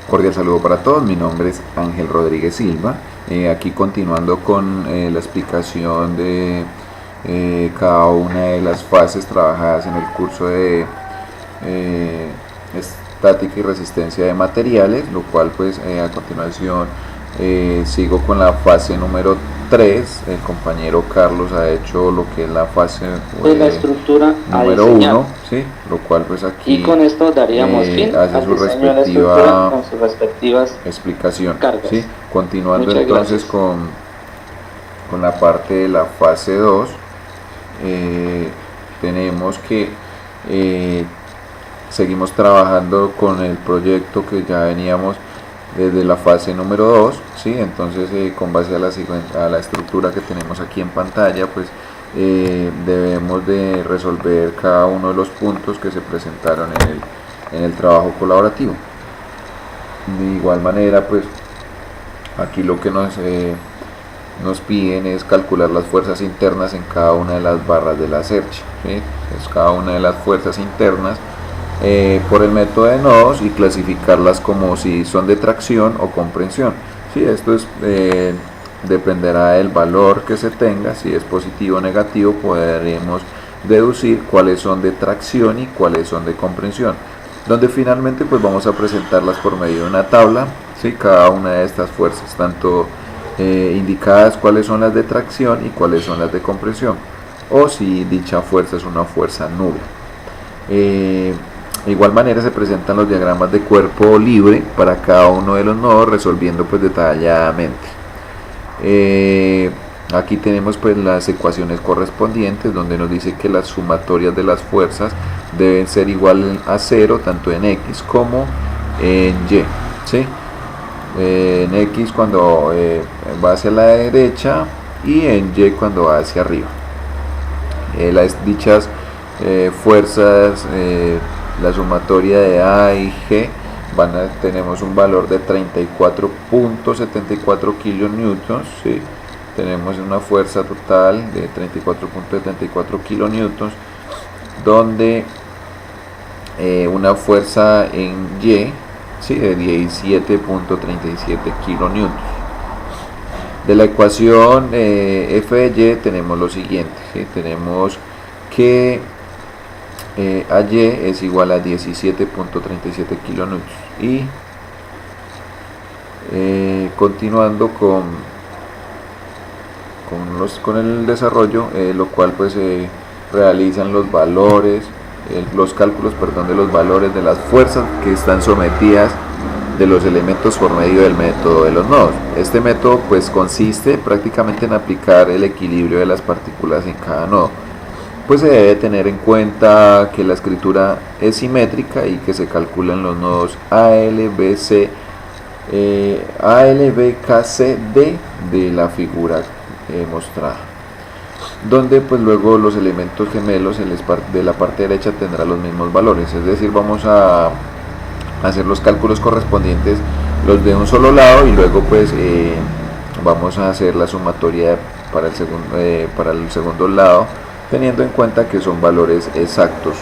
Cordial saludo para todos, mi nombre es Ángel Rodríguez Silva, aquí continuando con la explicación de cada una de las fases trabajadas en el curso de estática y resistencia de materiales, lo cual pues a continuación sigo con la fase número 3. El compañero Carlos ha hecho lo que es la fase de la estructura número 1, ¿sí? Lo cual pues aquí y con esto daríamos fin hace al su diseño de la estructura respectiva con sus respectivas explicación, cargas. ¿sí? Continuando Muchas entonces gracias. con la parte de la fase 2, tenemos que seguimos trabajando con el proyecto que ya veníamos desde la fase número 2, ¿sí? Entonces con base a la estructura que tenemos aquí en pantalla, pues debemos de resolver cada uno de los puntos que se presentaron en el trabajo colaborativo. De igual manera, pues aquí lo que nos piden es calcular las fuerzas internas en cada una de las barras de la cercha, ¿sí? Es cada una de las fuerzas internas por el método de nodos y clasificarlas como si son de tracción o comprensión. Sí, esto dependerá del valor que se tenga. Si es positivo o negativo, podremos deducir cuáles son de tracción y cuáles son de comprensión, donde finalmente pues vamos a presentarlas por medio de una tabla, ¿sí? Cada una de estas fuerzas, tanto indicadas cuáles son las de tracción y cuáles son las de compresión, o si dicha fuerza es una fuerza nula. De igual manera se presentan los diagramas de cuerpo libre para cada uno de los nodos, resolviendo pues detalladamente. Aquí tenemos pues las ecuaciones correspondientes, donde nos dice que las sumatorias de las fuerzas deben ser igual a 0 tanto en X como en Y, ¿sí? En X cuando va hacia la derecha y en Y cuando va hacia arriba. Dichas fuerzas, la sumatoria de A y G tenemos un valor de 34.74 kilonewtons, ¿sí? Tenemos una fuerza total de 34.74 kilonewtons, donde una fuerza en Y, ¿sí? De 17.37 kilonewtons. De la ecuación F de Y tenemos lo siguiente, ¿sí? Tenemos que AY es igual a 17.37 kilonewtons. Y continuando con el desarrollo, lo cual pues realizan los valores, los cálculos, perdón, de los valores de las fuerzas que están sometidas de los elementos por medio del método de los nodos. Este método pues consiste prácticamente en aplicar el equilibrio de las partículas en cada nodo. Pues se debe tener en cuenta que la escritura es simétrica y que se calculan los nodos ALBKCD de la figura mostrada, donde pues luego los elementos gemelos de la parte derecha tendrán los mismos valores, es decir, vamos a hacer los cálculos correspondientes los de un solo lado y luego pues vamos a hacer la sumatoria para el segundo lado, teniendo en cuenta que son valores exactos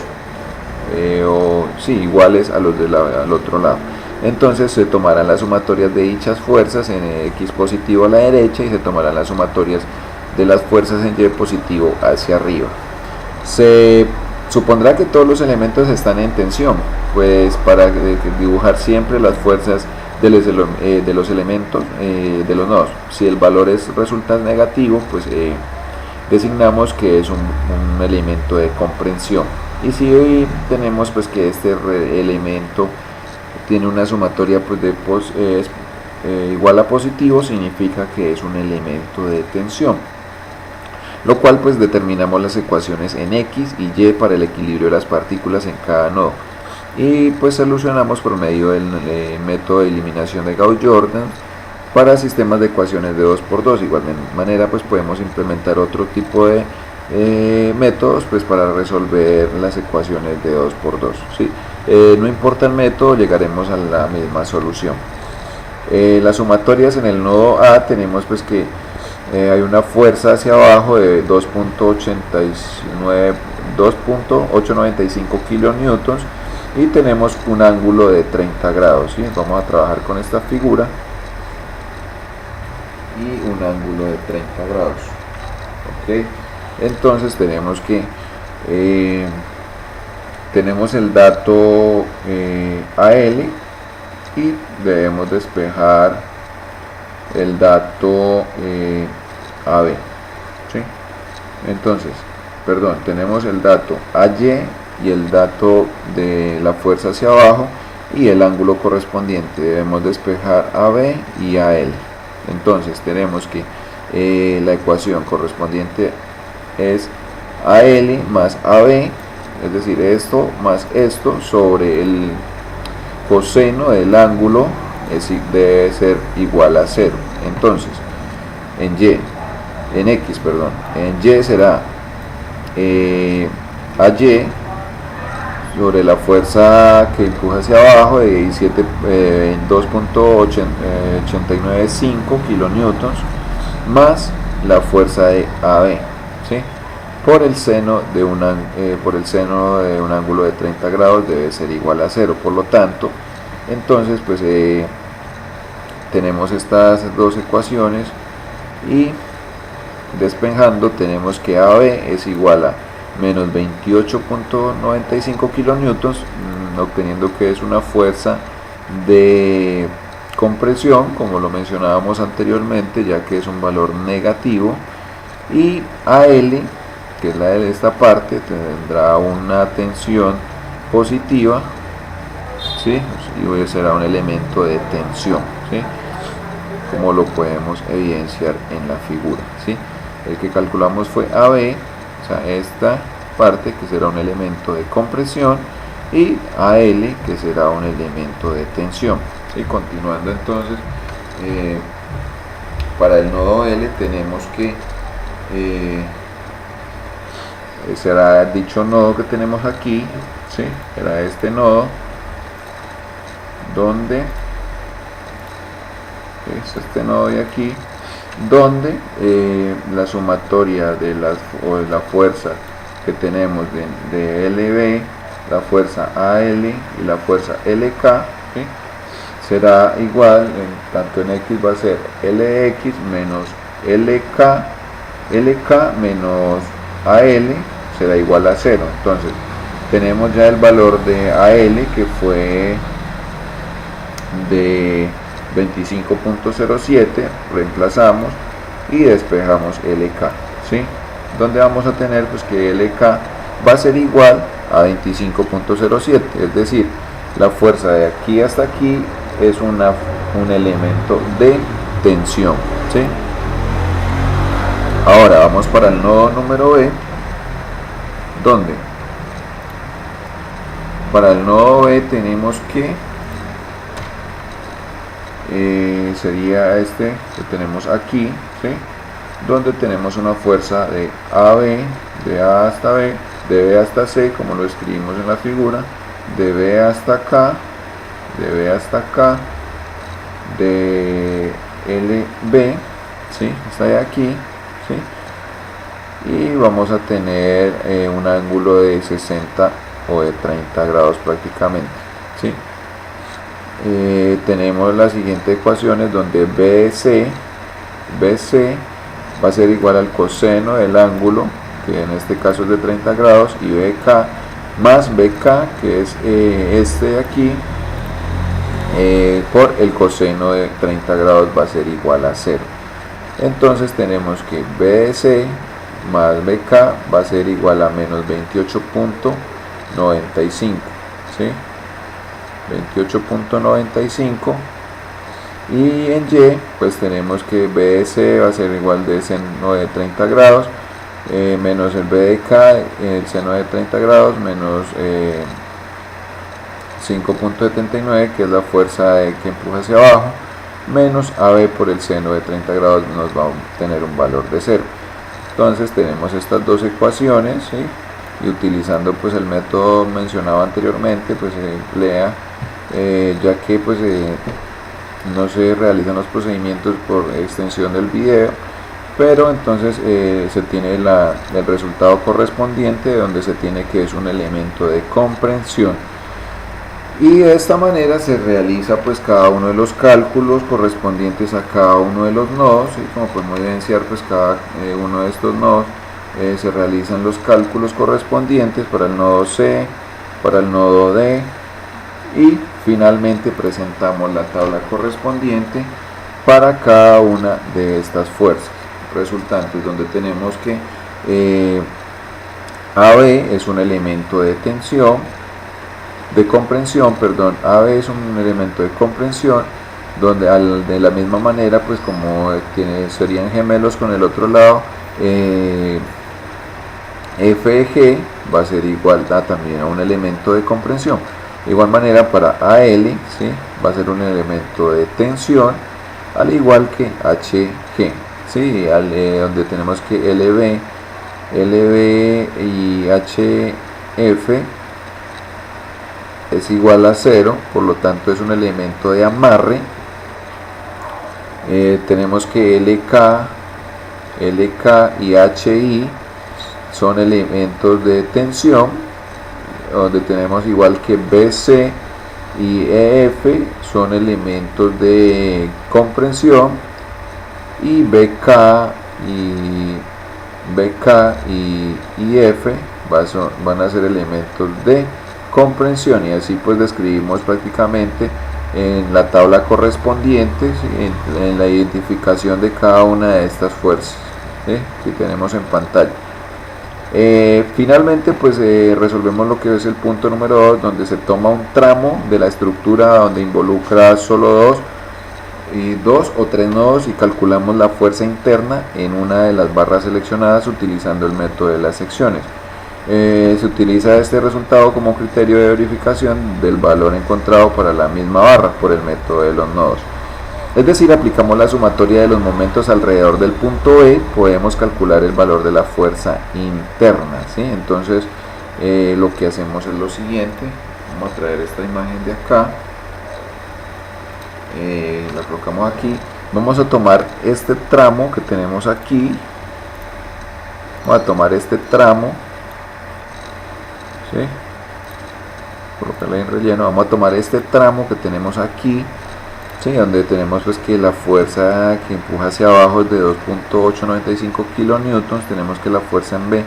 iguales a los al otro lado. Entonces se tomarán las sumatorias de dichas fuerzas en X positivo a la derecha y se tomarán las sumatorias de las fuerzas en Y positivo hacia arriba. Se supondrá que todos los elementos están en tensión, pues para dibujar siempre las fuerzas de los elementos de los nodos. Si el valor resulta negativo, pues designamos que es un elemento de comprensión. Y si tenemos pues que este elemento tiene una sumatoria pues igual a positivo, significa que es un elemento de tensión, lo cual pues determinamos las ecuaciones en X y Y para el equilibrio de las partículas en cada nodo, y pues solucionamos por medio del método de eliminación de Gauss-Jordan para sistemas de ecuaciones de 2×2. De igual manera pues podemos implementar otro tipo de métodos pues para resolver las ecuaciones de 2×2, ¿sí? No importa el método, llegaremos a la misma solución. Las sumatorias en el nodo A tenemos pues que hay una fuerza hacia abajo de 2.895 kilonewtons y tenemos un ángulo de 30 grados, ¿sí? Vamos a trabajar con esta figura y un ángulo de 30 grados. ¿Ok? Entonces tenemos que tenemos el dato AL y debemos despejar el dato AB, ¿sí? Entonces, perdón, tenemos el dato AY y el dato de la fuerza hacia abajo y el ángulo correspondiente. Debemos despejar AB y AL. Entonces tenemos que la ecuación correspondiente es AL más AB, es decir, esto más esto sobre el coseno del ángulo debe ser igual a 0. Entonces en X será AY sobre la fuerza que empuja hacia abajo de 2.895 kilonewtons más la fuerza de AB, ¿sí? por el seno de un ángulo de 30 grados debe ser igual a 0. Por lo tanto, entonces pues tenemos estas dos ecuaciones y despejando tenemos que AB es igual a menos 28.95 kilonewtons, obteniendo que es una fuerza de compresión, como lo mencionábamos anteriormente, ya que es un valor negativo, y AL, que es la de esta parte, tendrá una tensión positiva, ¿sí? Y será un elemento de tensión, ¿sí? Como lo podemos evidenciar en la figura, ¿sí? El que calculamos fue AB, o sea, esta parte que será un elemento de compresión, y AL que será un elemento de tensión. Y continuando entonces, para el nodo L tenemos que será dicho nodo que tenemos aquí, ¿sí? Será este nodo donde es este nodo de aquí, donde la sumatoria de la fuerza que tenemos de LB, la fuerza AL y la fuerza LK, ¿sí? será igual, tanto en X va a ser LX menos LK menos AL será igual a 0. Entonces tenemos ya el valor de AL, que fue de 25.07, reemplazamos y despejamos LK, ¿sí? Donde vamos a tener pues que LK va a ser igual a 25.07, es decir, la fuerza de aquí hasta aquí es un elemento de tensión, ¿sí? Ahora vamos para el nodo número B, donde para el nodo B tenemos que sería este que tenemos aquí, ¿sí? Donde tenemos una fuerza de AB, de A hasta B, de B hasta C, como lo escribimos en la figura, de B hasta K, de B hasta K, de LB, ¿sí? Está de aquí, ¿sí? Y vamos a tener un ángulo de 60 o de 30 grados prácticamente, ¿sí? Tenemos las siguientes ecuaciones donde BC va a ser igual al coseno del ángulo, que en este caso es de 30 grados, y BK más BK, que es este de aquí, por el coseno de 30 grados va a ser igual a 0. Entonces tenemos que BC más BK va a ser igual a menos 28.95, ¿sí? 28.95, y en Y pues tenemos que BC va a ser igual de seno de 30 grados menos el BDK, el seno de 30 grados menos 5.79, que es la fuerza que empuja hacia abajo, menos AB por el seno de 30 grados, nos va a tener un valor de 0. Entonces tenemos estas dos ecuaciones, ¿sí? Y utilizando pues el método mencionado anteriormente, pues se emplea, ya que pues no se realizan los procedimientos por extensión del video, pero entonces se tiene el resultado correspondiente, donde se tiene que es un elemento de comprensión. Y de esta manera se realiza pues cada uno de los cálculos correspondientes a cada uno de los nodos, ¿sí? Como podemos evidenciar, pues cada uno de estos nodos se realizan los cálculos correspondientes para el nodo C, para el nodo D, y finalmente presentamos la tabla correspondiente para cada una de estas fuerzas resultantes, donde tenemos que AB es un elemento de tensión, de comprensión, perdón, AB es un elemento de comprensión, donde de la misma manera, pues como serían gemelos con el otro lado, FG va a ser igual también a un elemento de comprensión. De igual manera para AL, ¿sí? Va a ser un elemento de tensión, al igual que HG, ¿sí? Donde tenemos que LB y HF es igual a 0, por lo tanto es un elemento de amarre. Tenemos que LK y HI son elementos de tensión, donde tenemos igual que BC y EF son elementos de comprensión, y BK y F van a ser elementos de comprensión, y así pues describimos prácticamente en la tabla correspondiente, ¿sí? en la identificación de cada una de estas fuerzas, ¿sí? Que tenemos en pantalla. Finalmente pues resolvemos lo que es el punto número 2, donde se toma un tramo de la estructura donde involucra solo dos o tres nodos, y calculamos la fuerza interna en una de las barras seleccionadas utilizando el método de las secciones. Se utiliza este resultado como criterio de verificación del valor encontrado para la misma barra por el método de los nodos. Es decir, aplicamos la sumatoria de los momentos alrededor del punto E, podemos calcular el valor de la fuerza interna, ¿sí? Entonces lo que hacemos es lo siguiente. Vamos a traer esta imagen de acá, la colocamos aquí. Vamos a tomar este tramo que tenemos aquí, vamos a tomar este tramo, ¿sí? Colocarle en relleno. Vamos a tomar este tramo que tenemos aquí, ¿sí? Donde tenemos pues que la fuerza que empuja hacia abajo es de 2.895 kilonewtons. Tenemos que la fuerza en B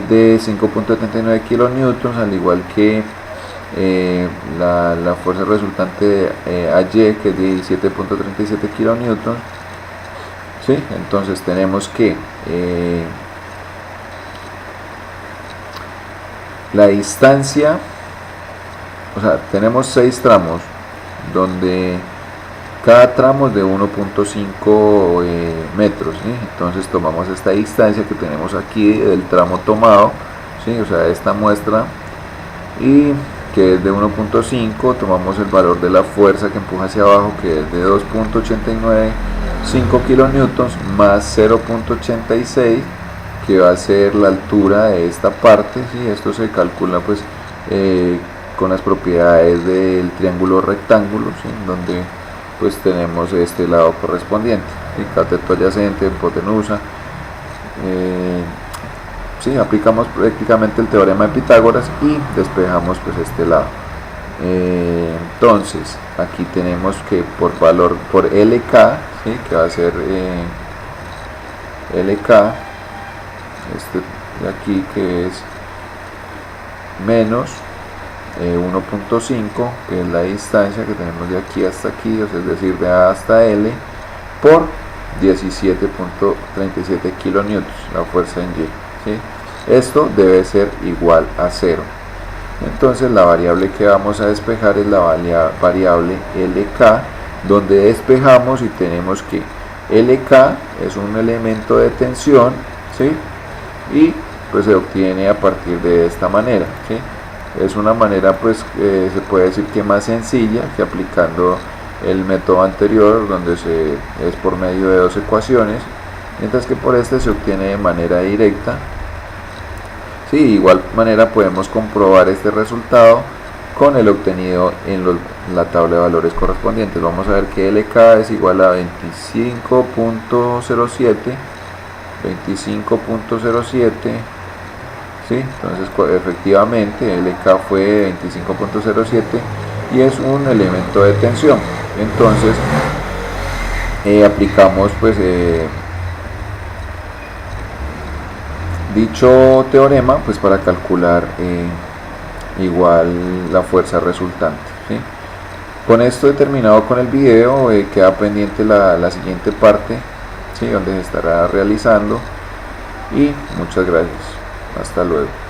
de 5.79 kilonewtons, al igual que la fuerza resultante de AY, que es de 17.37 kilonewtons, ¿sí? Entonces tenemos que la distancia, o sea, tenemos 6 tramos, donde cada tramo es de 1.5 metros, ¿sí? Entonces tomamos esta distancia que tenemos aquí del tramo tomado, ¿sí? O sea, esta muestra, y que es de 1.5, tomamos el valor de la fuerza que empuja hacia abajo, que es de 2.895 kilonewtons, más 0.86, que va a ser la altura de esta parte, ¿sí? Esto se calcula pues con las propiedades del triángulo rectángulo, ¿sí? Donde pues tenemos este lado correspondiente, ¿sí? Cateto adyacente, hipotenusa. Sí, aplicamos prácticamente el teorema de Pitágoras y despejamos pues este lado. Entonces aquí tenemos que por LK, ¿sí? Que va a ser LK, este de aquí, que es menos 1.5, que es la distancia que tenemos de aquí hasta aquí, es decir, de A hasta L, por 17.37 kilonewtons, la fuerza en Y, ¿sí? Esto debe ser igual a 0. Entonces la variable que vamos a despejar es la variable LK, donde despejamos y tenemos que LK es un elemento de tensión, ¿sí? Y pues se obtiene a partir de esta manera, ¿sí? Es una manera pues se puede decir que más sencilla que aplicando el método anterior, donde es por medio de dos ecuaciones, mientras que por este se obtiene de manera directa. Sí, de igual manera podemos comprobar este resultado con el obtenido en la tabla de valores correspondientes. Vamos a ver que LK es igual a 25.07, ¿sí? Entonces efectivamente el EK fue 25.07 y es un elemento de tensión. Entonces aplicamos pues dicho teorema pues para calcular igual la fuerza resultante, ¿sí? Con esto he terminado con el video, queda pendiente la siguiente parte, ¿sí? Donde se estará realizando, y muchas gracias, hasta luego.